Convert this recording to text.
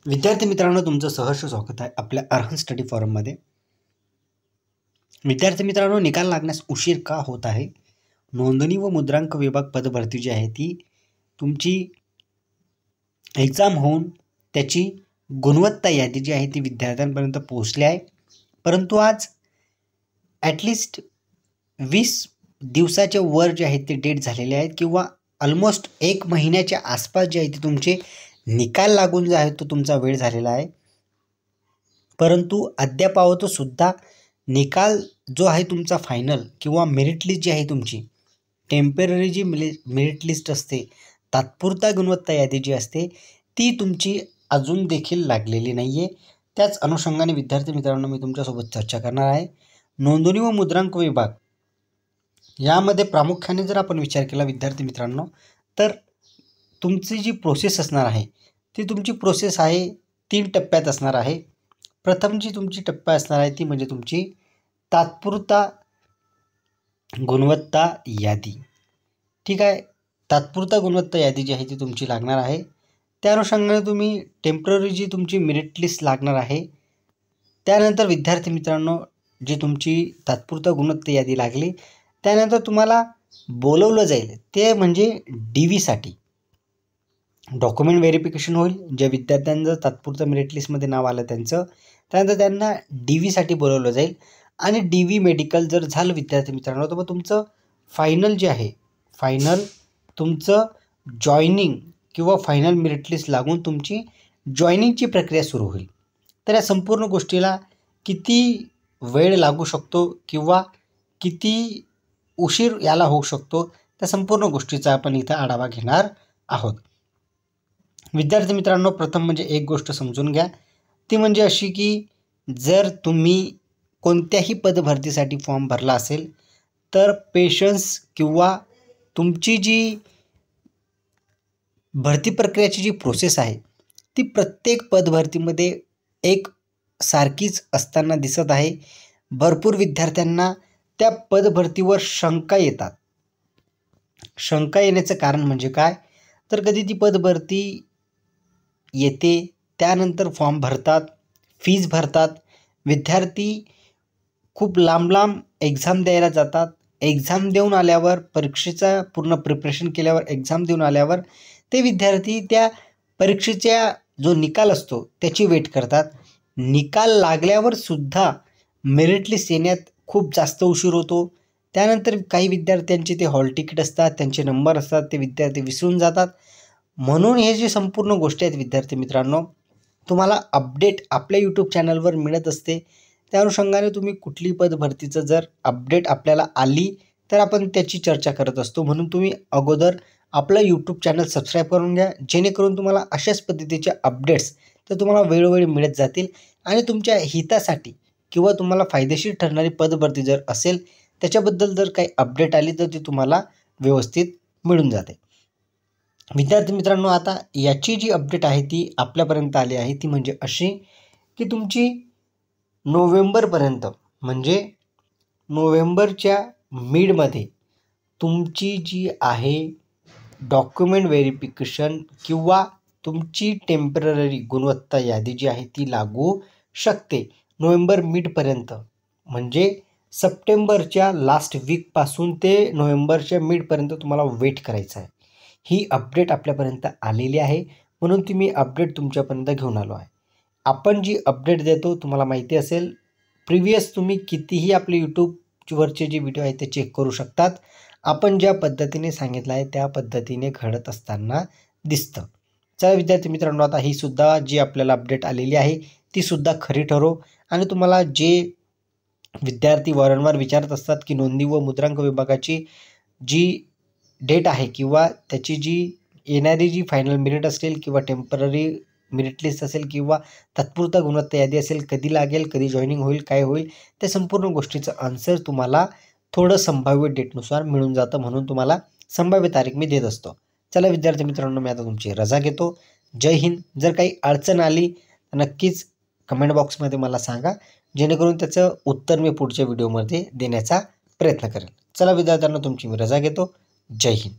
विद्यार्थी मित्रांनो, तुमचं सहर्ष स्वागत आहे आपल्या अर्हन स्टडी फॉरममध्ये. विद्यार्थी मित्रांनो, निकाल लागण्यास उशीर का होत आहे? नोंदणी व मुद्रांक विभाग पदभरती जी आहे ती तुमची एक्झाम होऊन त्याची गुणवत्ता यादी जी आहे ती विद्यार्थ्यांपर्यंत पोहोचली आहे. परंतु आज ॲटलिस्ट 20 दिवसाच्या वर जे आहेत ते डेट झालेले आहेत किंवा ऑलमोस्ट 1 महिन्याच्या आसपास जे आहे ते तुमचे निकाल लागून जो आहे तो तुमचा वेळ झालेला आहे. परंतु अद्यापावत सुद्धा निकाल जो आहे तुमचा फायनल किंवा मेरिट लिस्ट जी आहे तुमची टेम्पररी जी मेरिट लिस्ट असते, तात्पुरता गुणवत्ता यादी जी असते ती तुमची अजून देखील लागलेली नाही आहे. त्याच अनुषंगाने विद्यार्थी मित्रांनो, मी तुमच्यासोबत चर्चा करणार आहे. नोंदणी व मुद्रांक विभाग यामध्ये प्रामुख्याने जर आपण विचार केला विद्यार्थी मित्रांनो, तर तुमची जी प्रोसेस असणार आहे ती तुमची प्रोसेस आहे 3 टप्प्यात असणार आहे. प्रथम जी तुमची टप्पा असणार आहे ती म्हणजे तुमची तात्पुरता गुणवत्ता यादी. ठीक आहे, तात्पुरता गुणवत्ता यादी जी आहे ती तुमची लागणार आहे. त्या अनुषंगाने तुम्ही टेम्पररी जी तुमची मेरिट लिस्ट लागणार आहे. त्यानंतर विद्यार्थी मित्रांनो, जी तुमची तात्पुरता गुणवत्ता यादी लागली त्यानंतर तुम्हाला बोलवलं जाईल ते म्हणजे DV डॉक्युमेंट व्हेरिफिकेशन होईल. ज्या विद्यार्थ्यांचं तात्पुरता मेरिट लिस्टमध्ये नाव आलं त्यांचं, त्यानंतर त्यांना DV बोलवलं जाईल आणि DV मेडिकल जर झालं विद्यार्थी मित्रांनो, तर मग तुमचं फायनल जे आहे, फायनल तुमचं जॉईनिंग किंवा फायनल मेरिट लिस्ट लागून तुमची जॉईनिंगची प्रक्रिया सुरू होईल. तर या संपूर्ण गोष्टीला किती वेळ लागू शकतो किंवा किती उशीर याला होऊ शकतो, त्या संपूर्ण गोष्टीचा आपण इथं आढावा घेणार आहोत. विद्यार्थी मित्रांनो, प्रथम म्हणजे एक गोष्ट समजून घ्या, ती म्हणजे अशी की जर तुम्ही कोणत्याही पदभरतीसाठी फॉर्म भरला असेल तर पेशन्स किंवा तुमची जी भरती प्रक्रियाची जी प्रोसेस आहे ती प्रत्येक पदभरतीमध्ये एक सारखीच असताना दिसत आहे. भरपूर विद्यार्थ्यांना त्या पदभरतीवर शंका येतात. शंका येण्याचं कारण म्हणजे काय, तर कधी ती पदभरती येते, त्यानंतर फॉर्म भरतात, फीज भरतात, विद्यार्थी खूप लांब लांब एक्झाम द्यायला जातात. एक्झाम देऊन आल्यावर, परीक्षेचा पूर्ण प्रिपरेशन केल्यावर, एक्झाम देऊन आल्यावर ते विद्यार्थी त्या परीक्षेचा जो निकाल असतो त्याची वेट करतात. निकाल लागल्यावर सुद्धा मेरिट लिस्ट येण्यात खूप जास्त उशीर होतो. त्यानंतर काही विद्यार्थ्यांचे ते हॉल तिकीट असतात, त्यांचे नंबर असतात, ते विद्यार्थी विसरून जातात. म्हणून हे जे संपूर्ण गोष्टी आहेत विद्यार्थी मित्रांनो, तुम्हाला अपडेट आपल्या यूट्यूब चॅनलवर मिळत असते. त्या अनुषंगाने तुम्ही कुठली पदभरतीचं जर अपडेट आपल्याला आली तर आपण त्याची चर्चा करत असतो. म्हणून तुम्ही अगोदर आपलं यूट्यूब चॅनल सबस्क्राईब करून घ्या, जेणेकरून तुम्हाला अशाच पद्धतीचे अपडेट्स तर तुम्हाला वेळोवेळी मिळत जातील. आणि तुमच्या हितासाठी किंवा तुम्हाला फायदेशीर ठरणारी पदभरती जर असेल त्याच्याबद्दल जर काही अपडेट आली तर ती तुम्हाला व्यवस्थित मिळून जाते. विद्यार्थी मित्रांनो, आता याची जी अपडेट आहे ती आपल्यापर्यंत आली आहे, ती म्हणजे अशी की तुमची नोव्हेंबरपर्यंत म्हणजे नोव्हेंबरच्या मिडमध्ये तुमची जी आहे डॉक्युमेंट व्हेरिफिकेशन किंवा तुमची टेम्पररी गुणवत्ता यादी जी आहे ती लागू शकते. नोव्हेंबर मिडपर्यंत म्हणजे सप्टेंबरच्या लास्ट वीकपासून ते नोव्हेंबरच्या मिडपर्यंत तुम्हाला वेट करायचं आहे. ही अपडेट आपल्यापर्यंत आलेली आहे, म्हणून मी अपडेट तुमच्यापर्यंत घेऊन आलो आहे. आपण जी अपडेट देतो तुम्हाला माहिती असेल, प्रिव्हियस तुम्ही कितीही आपले यूट्यूबवरचे जे व्हिडिओ आहेत ते चेक करू शकतात. आपण ज्या पद्धतीने सांगितलं आहे त्या पद्धतीने घडत असताना दिसतं. चला विद्यार्थी मित्रांनो, आता ही सुद्धा जी आपल्याला अपडेट आलेली आहे ती सुद्धा खरी ठरो. आणि तुम्हाला जे विद्यार्थी वारंवार विचारत असतात की नोंदणी व मुद्रांक विभागाची जी डेट आहे किंवा त्याची जी येणारी जी फायनल मेरिट असेल किंवा टेम्पररी मेरिट लिस्ट असेल किंवा तात्पुरता गुणवत्ता यादी असेल, कधी लागेल, कधी जॉईनिंग होईल, काय होईल, त्या संपूर्ण गोष्टीचं आन्सर तुम्हाला थोडं संभाव्य डेटनुसार मिळून जातं. म्हणून तुम्हाला संभाव्य तारीख मी देत असतो. चला विद्यार्थी मित्रांनो, मी आता तुमची रजा घेतो. जय हिंद. जर काही अडचण आली तर नक्कीच कमेंट बॉक्समध्ये मला सांगा, जेणेकरून त्याचं उत्तर मी पुढच्या व्हिडिओमध्ये देण्याचा प्रयत्न करेन. चला विद्यार्थ्यांना तुमची मी रजा घेतो. जय हिंद.